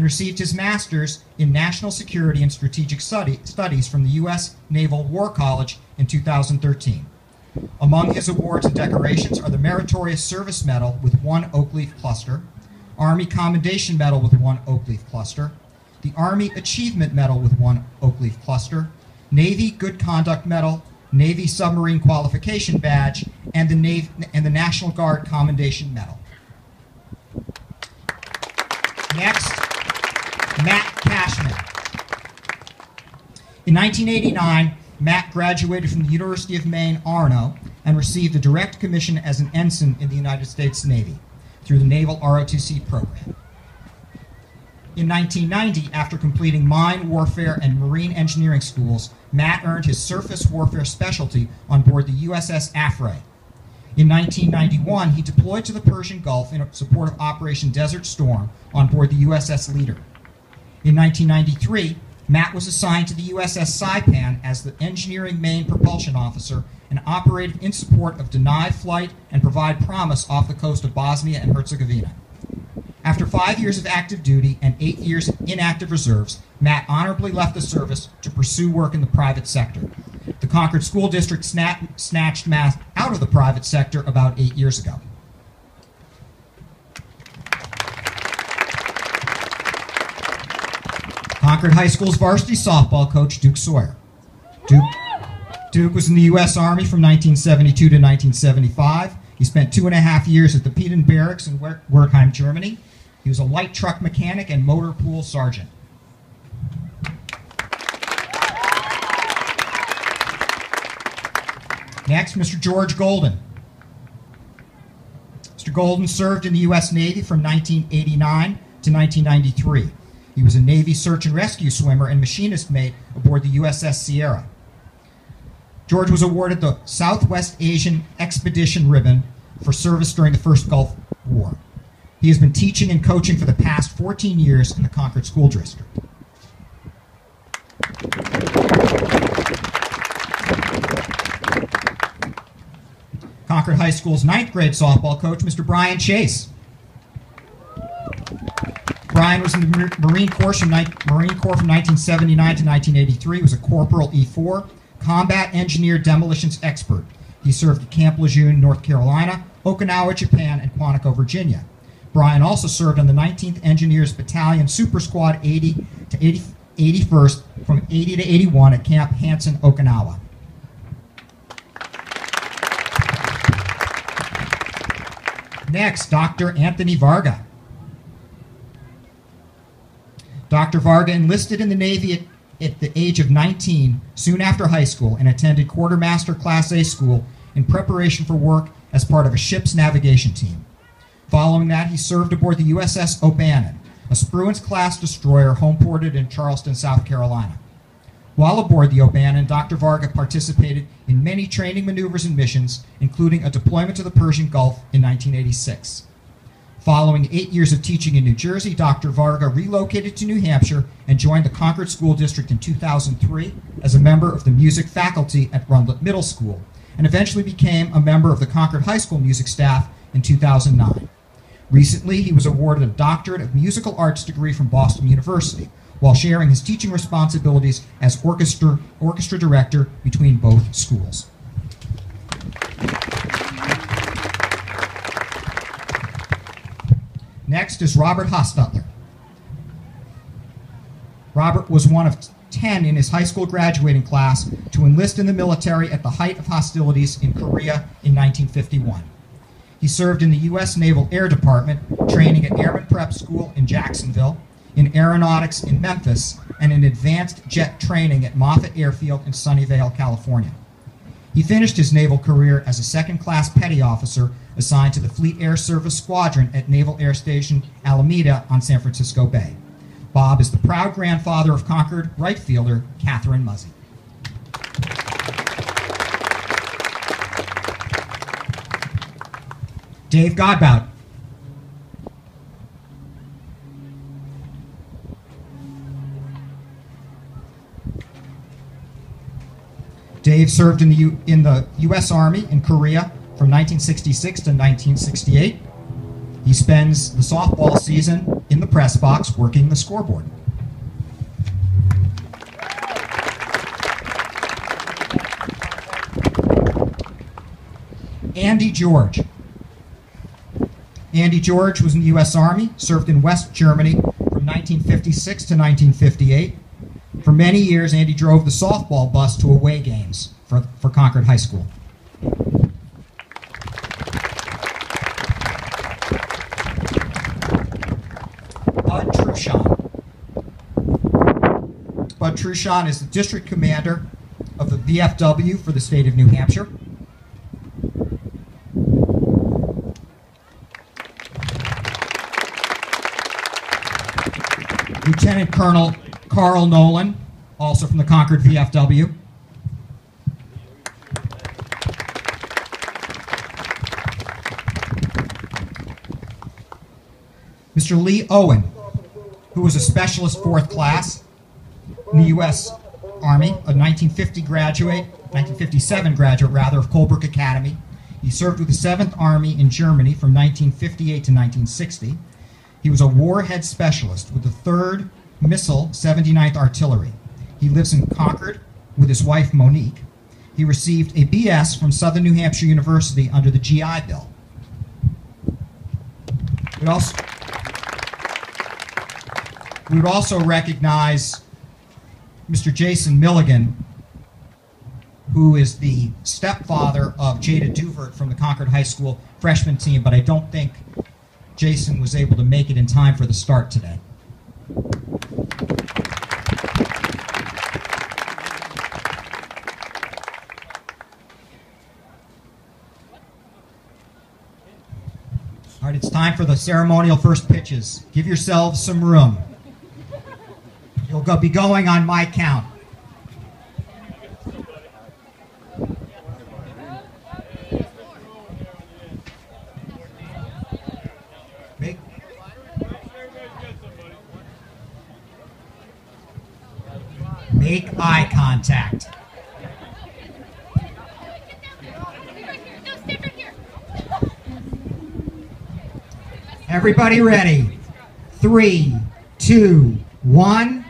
and received his master's in National Security and Strategic Studies from the U.S. Naval War College in 2013. Among his awards and decorations are the Meritorious Service Medal with 1 oak leaf cluster, Army Commendation Medal with 1 oak leaf cluster, the Army Achievement Medal with 1 oak leaf cluster, Navy Good Conduct Medal, Navy Submarine Qualification Badge, and the National Guard Commendation Medal. Next, Matt Cashman. In 1989, Matt graduated from the University of Maine, Arno, and received a direct commission as an ensign in the United States Navy through the Naval ROTC program. In 1990, after completing mine warfare and marine engineering schools, Matt earned his surface warfare specialty on board the USS Afray. In 1991, he deployed to the Persian Gulf in support of Operation Desert Storm on board the USS Leader. In 1993, Matt was assigned to the USS Saipan as the Engineering Main Propulsion Officer and operated in support of Deny Flight and Provide Promise off the coast of Bosnia and Herzegovina. After 5 years of active duty and 8 years of inactive reserves, Matt honorably left the service to pursue work in the private sector. The Concord School District snatched Matt out of the private sector about 8 years ago. Concord High School's varsity softball coach, Duke Sawyer. Duke was in the U.S. Army from 1972 to 1975. He spent 2.5 years at the Peden Barracks in Wertheim, Germany. He was a light truck mechanic and motor pool sergeant. Next, Mr. George Golden. Mr. Golden served in the U.S. Navy from 1989 to 1993. He was a Navy search and rescue swimmer and machinist mate aboard the USS Sierra. George was awarded the Southwest Asian Expedition Ribbon for service during the First Gulf War. He has been teaching and coaching for the past 14 years in the Concord School District. Concord High School's 9th grade softball coach, Mr. Brian Chase. Brian was in the Marine Corps from 1979 to 1983. He was a Corporal E4, combat engineer demolitions expert. He served at Camp Lejeune, North Carolina, Okinawa, Japan, and Quantico, Virginia. Brian also served on the 19th Engineers Battalion Super Squad 80 to 81st from 80 to 81 at Camp Hansen, Okinawa. Next, Dr. Anthony Varga. Dr. Varga enlisted in the Navy at the age of 19, soon after high school, and attended Quartermaster Class A school in preparation for work as part of a ship's navigation team. Following that, he served aboard the USS O'Bannon, a Spruance-class destroyer homeported in Charleston, South Carolina. While aboard the O'Bannon, Dr. Varga participated in many training maneuvers and missions, including a deployment to the Persian Gulf in 1986. Following 8 years of teaching in New Jersey, Dr. Varga relocated to New Hampshire and joined the Concord School District in 2003 as a member of the music faculty at Rundlet Middle School, and eventually became a member of the Concord High School music staff in 2009. Recently, he was awarded a Doctorate of Musical Arts degree from Boston University, while sharing his teaching responsibilities as orchestra director between both schools. Next is Robert Hostutler. Robert was one of 10 in his high school graduating class to enlist in the military at the height of hostilities in Korea in 1951. He served in the U.S. Naval Air Department, training at Airman Prep School in Jacksonville, in aeronautics in Memphis, and in advanced jet training at Moffett Airfield in Sunnyvale, California. He finished his naval career as a second-class petty officer assigned to the Fleet Air Service Squadron at Naval Air Station Alameda on San Francisco Bay. Bob is the proud grandfather of Concord right fielder Catherine Muzzy. Dave Godbout. Dave served in the U.S. Army in Korea from 1966 to 1968. He spends the softball season in the press box working the scoreboard. Andy George. Andy George was in the U.S. Army, served in West Germany from 1956 to 1958. For many years, Andy drove the softball bus to away games for Concord High School. Bud Truchon. Bud Truchon is the district commander of the VFW for the state of New Hampshire. Lieutenant Colonel Carl Nolan, also from the Concord VFW. Mr. Lee Owen, who was a specialist fourth class in the U.S. Army, a 1957 graduate of Colebrook Academy. He served with the 7th Army in Germany from 1958 to 1960. He was a warhead specialist with the 3rd Missile 79th Artillery. He lives in Concord with his wife Monique. He received a BS from Southern New Hampshire University under the GI Bill. We would also recognize Mr. Jason Milligan, who is the stepfather of Jada Duvert from the Concord High School freshman team, but I don't think Jason was able to make it in time for the start today. All right, it's time for the ceremonial first pitches. Give yourselves some room. You'll be going on my count. Make eye contact. Everybody ready? 3, 2, 1.